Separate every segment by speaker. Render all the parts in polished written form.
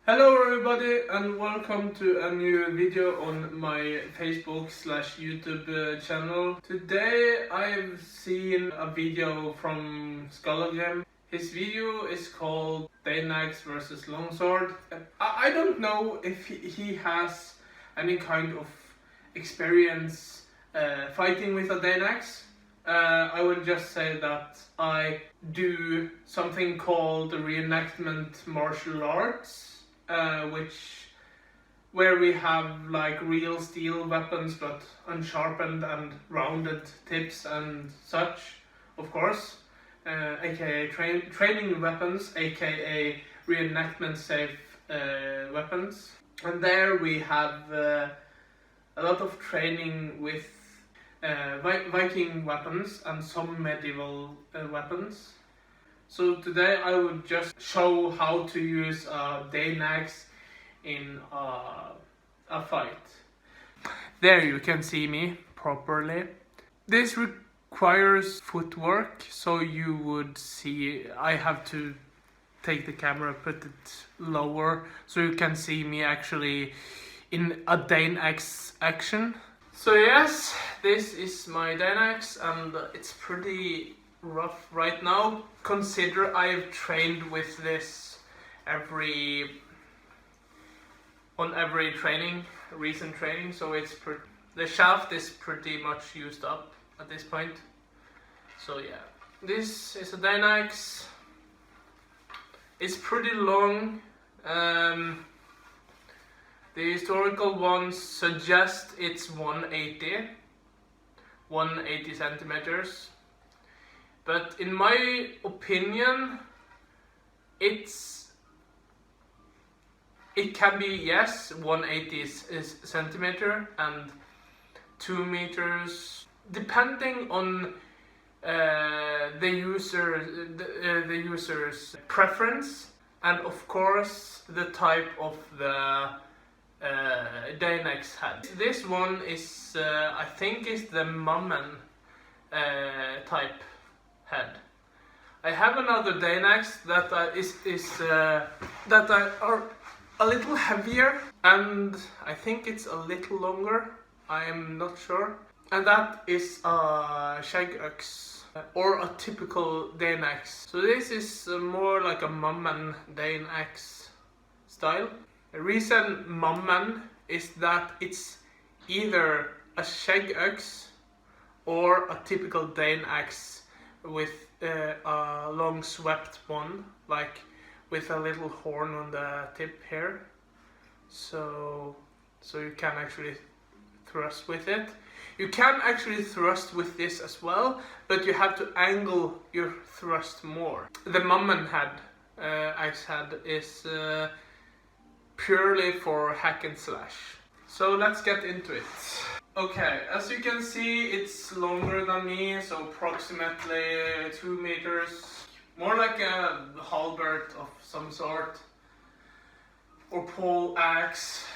Speaker 1: Hello everybody and welcome to a new video on my Facebook/YouTube channel. Today I've seen a video from Skallagrim. His video is called Dane Axe versus Longsword. I don't know if he has any kind of experience fighting with a Dane Axe. I will just say that I do something called reenactment martial arts. Where we have like real steel weapons but unsharpened and rounded tips and such, of course, aka training weapons, aka reenactment safe weapons. And there we have a lot of training with Viking weapons and some medieval weapons. So today I would just show how to use a Dane Axe in a fight. There you can see me properly. This requires footwork, so you would see I have to take the camera, put it lower, so you can see me actually in a Dane Axe action. So yes, this is my Dane Axe and it's pretty rough right now. Consider I've trained with this on every recent training, so the shaft is pretty much used up at this point. So yeah, this is a Dane Axe. It's pretty long. The historical ones suggest it's 180 centimeters. But in my opinion, it can be, yes, 180 centimeter and 2 meters, depending on the user's preference, and of course the type of the Dane Axe head. This one is, I think, is the Mummen type head. I have another Dane Axe that are a little heavier, and I think it's a little longer. I am not sure. And that is a shag axe or a typical Dane Axe. So this is more like a Mummen Dane Axe style. The reason Mummen is that it's either a shag axe or a typical Dane Axe with a long swept one, like with a little horn on the tip here, so you can actually thrust with it. You can actually thrust with this as well, but you have to angle your thrust more. The Mummen head, axe head, is purely for hack and slash. So let's get into it. Okay, as you can see, it's longer than me, so approximately 2 meters. More like a halberd of some sort, or pole axe.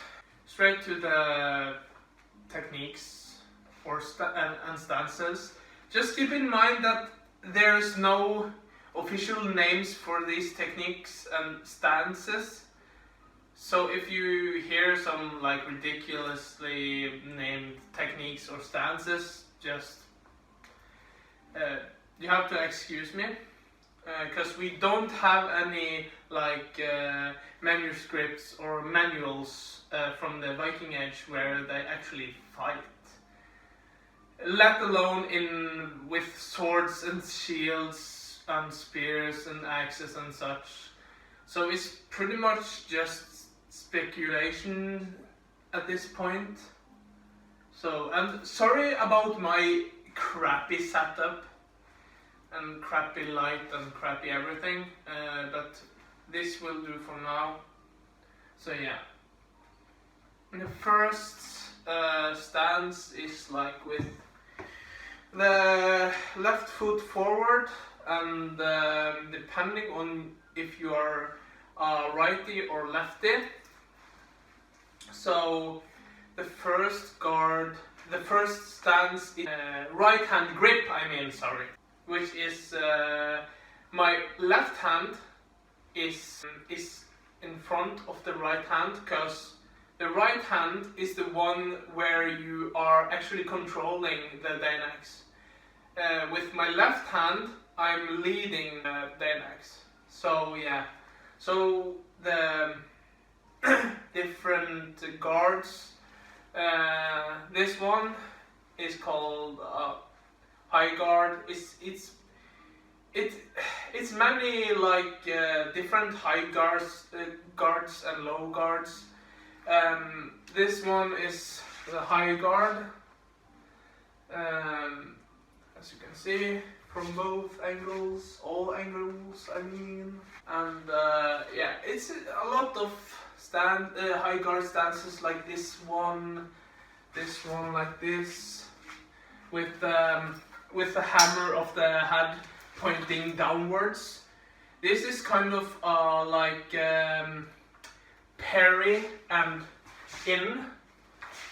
Speaker 1: Straight to the techniques and stances. Just keep in mind that there's no official names for these techniques and stances. So if you hear some like ridiculously named techniques or stances, just you have to excuse me, because we don't have any like manuscripts or manuals from the Viking Age where they actually fight, let alone with swords and shields and spears and axes and such. So it's pretty much just speculation at this point. So, and sorry about my crappy setup and crappy light and crappy everything, but this will do for now. So yeah, the first stance is like with the left foot forward, and depending on if you are righty or lefty. So the first stance is right hand grip, which is my left hand is in front of the right hand, because the right hand is the one where you are actually controlling the Dane Axe. With my left hand, I'm leading Dane Axe. So yeah, so the different guards. This one is called high guard. It's many like different high guards and low guards. This one is the high guard. As you can see from both angles, all angles I mean, and yeah, it's a lot of high guard stances like this one like this, with the hammer of the head pointing downwards. This is kind of like parry and in,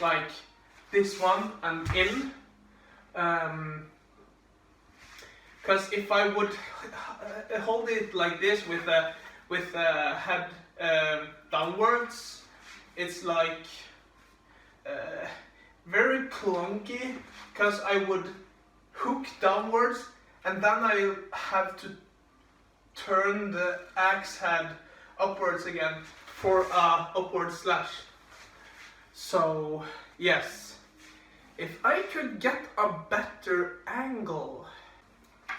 Speaker 1: like this one and in. Because if I would hold it like this with the head downwards, it's like very clunky, because I would hook downwards and then I have to turn the axe head upwards again for a upward slash. So yes, if I could get a better angle.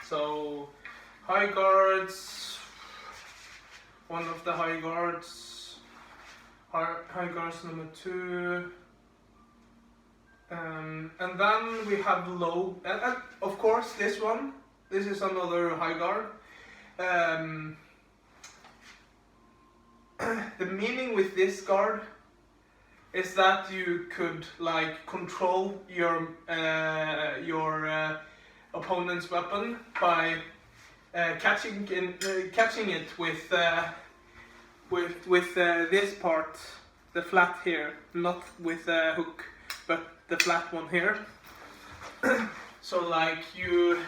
Speaker 1: So high guards, one of the high guards, high guards number 2, and then we have low, and of course this one, this is another high guard. The meaning with this guard is that you could like control your opponent's weapon by catching it with this part, the flat here, not with a hook, but the flat one here. So like you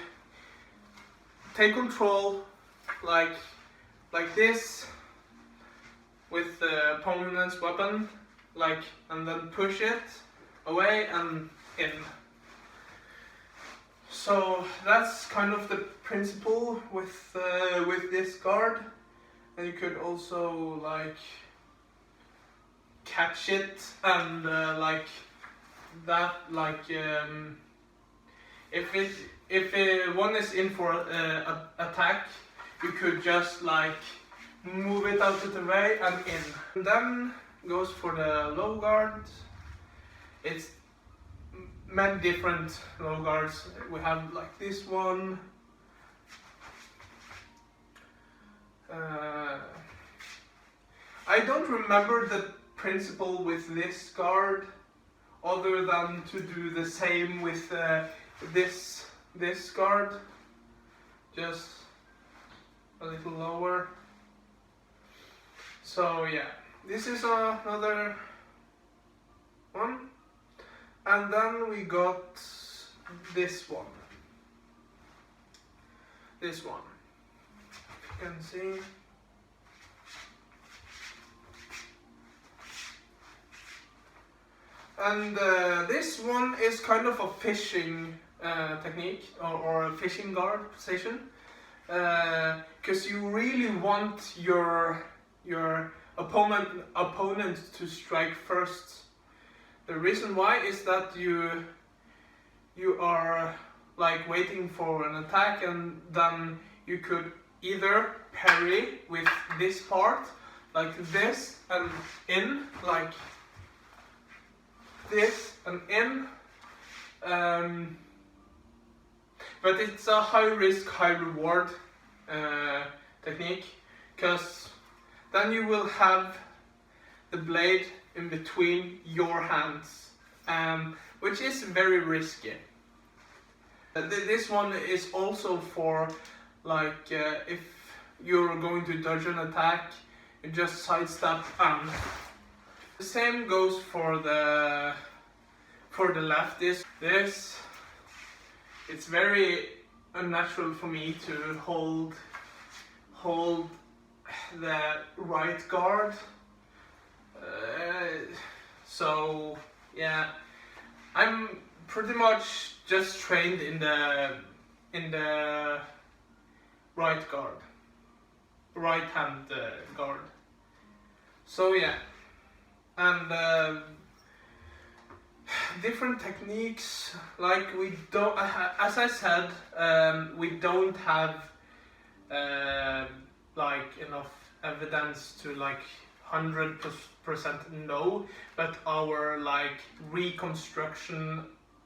Speaker 1: take control like this with the opponent's weapon, like, and then push it away and in. So that's kind of the principle with this guard. And you could also like catch it and like that, like if one is in for attack, you could just like move it out of the way and in. And then goes for the low guard. It's many different low guards. We have like this one. I don't remember the principle with this guard, other than to do the same with this guard, just a little lower. So yeah, this is another one. And then we got this one. This one. You can see. And this one is kind of a fishing technique, or a fishing guard position, because you really want your opponent to strike first. The reason why is that you are like waiting for an attack, and then you could either parry with this part like this and in, like this and in, but it's a high risk, high reward technique, because then you will have the blade in between your hands, which is very risky. This one is also for like if you're going to dodge an attack, you just sidestep and. The same goes for the left. This it's very unnatural for me to hold the right guard. So yeah, I'm pretty much just trained in the right guard, right hand guard. So yeah, and different techniques. Like we don't, as I said, we don't have like enough evidence to like 100% know, but our like reconstruction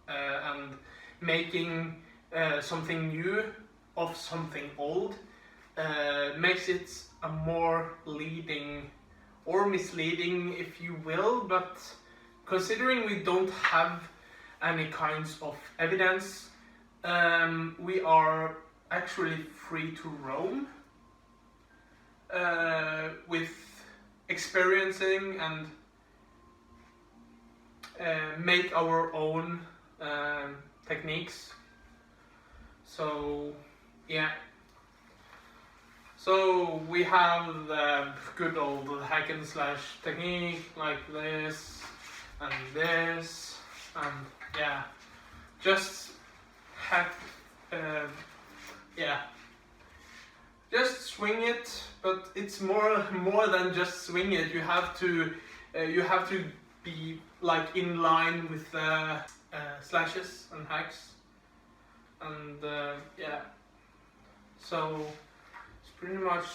Speaker 1: and making something new of something old makes it a more leading or misleading, if you will. But considering we don't have any kinds of evidence, we are actually free to roam with experiencing and make our own techniques. So yeah, so we have the good old hack and slash technique like this and this, and yeah, just hack, yeah, just swing it. But it's more than just swing it. You have to be like in line with the slashes and hacks, and yeah. So it's pretty much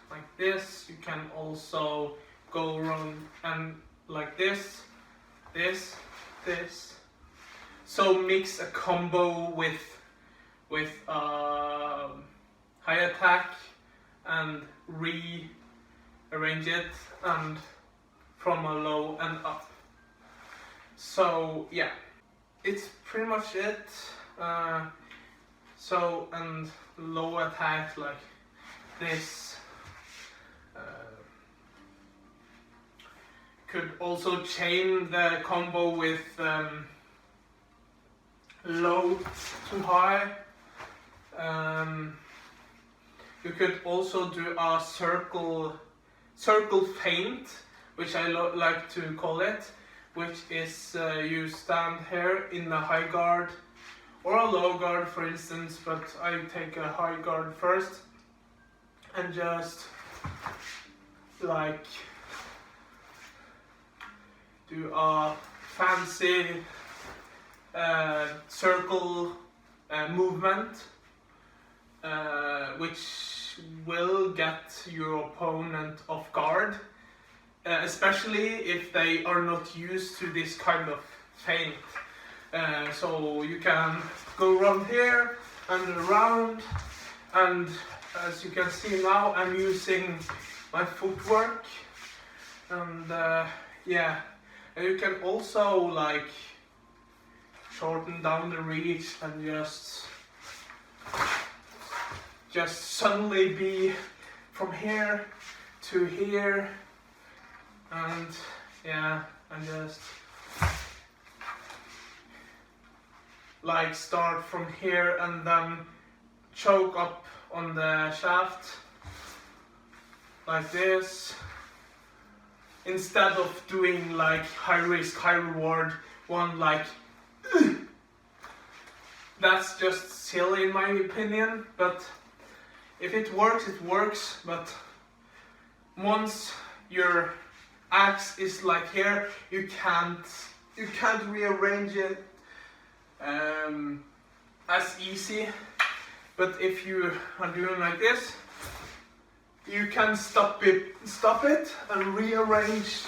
Speaker 1: like this. You can also go around and like this. So mix a combo with high attack and rearrange it, and from a low and up. So yeah, it's pretty much it. So, and low attack like this. Could also chain the combo with low to high. You could also do a circle feint, which I like to call it, which is you stand here in a high guard or a low guard, for instance, but I take a high guard first and just like do a fancy circle movement, which will get your opponent off guard, especially if they are not used to this kind of feint. So you can go around here and around, and as you can see now, I'm using my footwork, and yeah, and you can also like shorten down the reach and just suddenly be from here to here, and yeah, and just like start from here and then choke up on the shaft like this, instead of doing like high risk, high reward one like that's just silly in my opinion. But if it works, it works. But once your axe is like here, you can't rearrange it as easy. But if you are doing like this, you can stop it and rearrange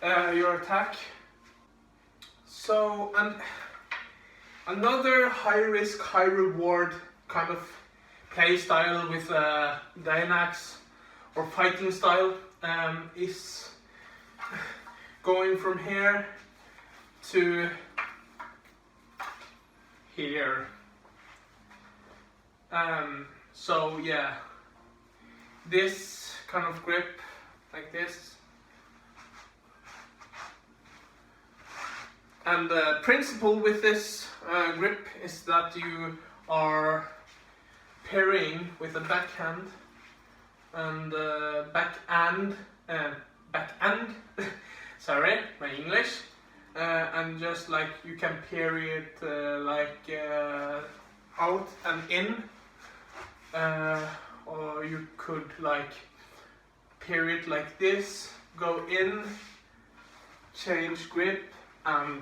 Speaker 1: your attack. So, and another high risk, high reward kind of play style with Dane Axe or fighting style is going from here to here. So yeah, this kind of grip like this. And the principle with this grip is that you are parrying with a backhand and backhand, sorry, my English, and just like you can parry it out and in, or you could like parry it like this, go in, change grip, and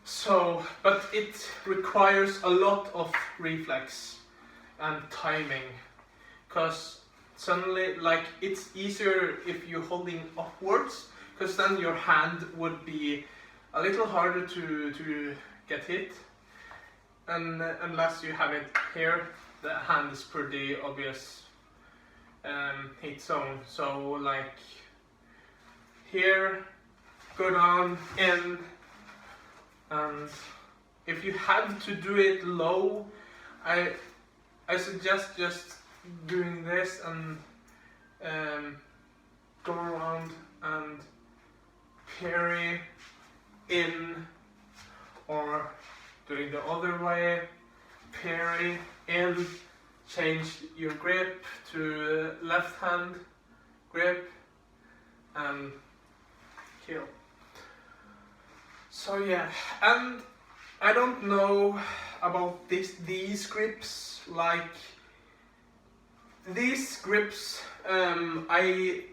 Speaker 1: so, but it requires a lot of reflex and timing, because suddenly like it's easier if you're holding upwards, because then your hand would be a little harder to get hit, and unless you have it here, the hand is pretty obvious hit zone. So like here, go down, in, and if you have to do it low, I suggest just doing this and go around and parry in, or doing the other way, parry in, change your grip to left hand grip, and kill. So yeah, and I don't know about these grips, like these grips, I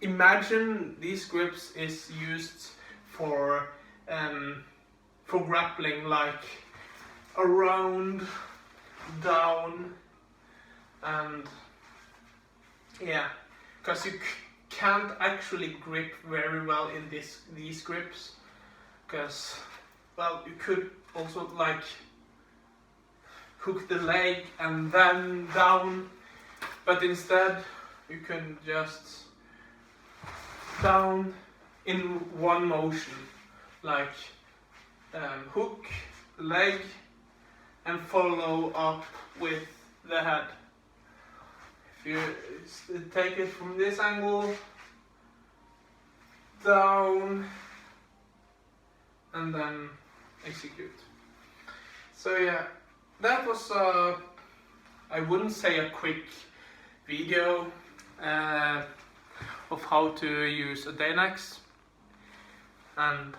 Speaker 1: imagine these grips is used for grappling, like around, down, and yeah, because you can't actually grip very well in these grips, because well, you could also like hook the leg and then down, but instead you can just down in one motion, like hook the leg and follow up with the head. If you take it from this angle, down, and then execute. So yeah, that was I wouldn't say a quick video of how to use a Dane Axe, and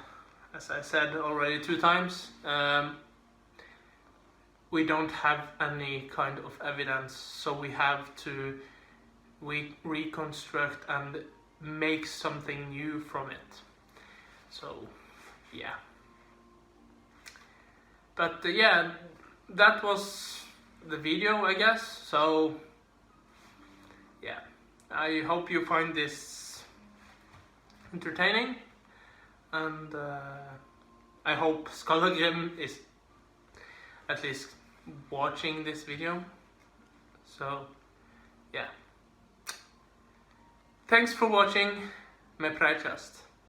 Speaker 1: as I said already 2 times, we don't have any kind of evidence, so we have to reconstruct and make something new from it. So yeah, but yeah, that was the video, I guess. So yeah, I hope you find this entertaining, and I hope Skallagrim is at least watching this video. So yeah, thanks for watching. Med Prijkast.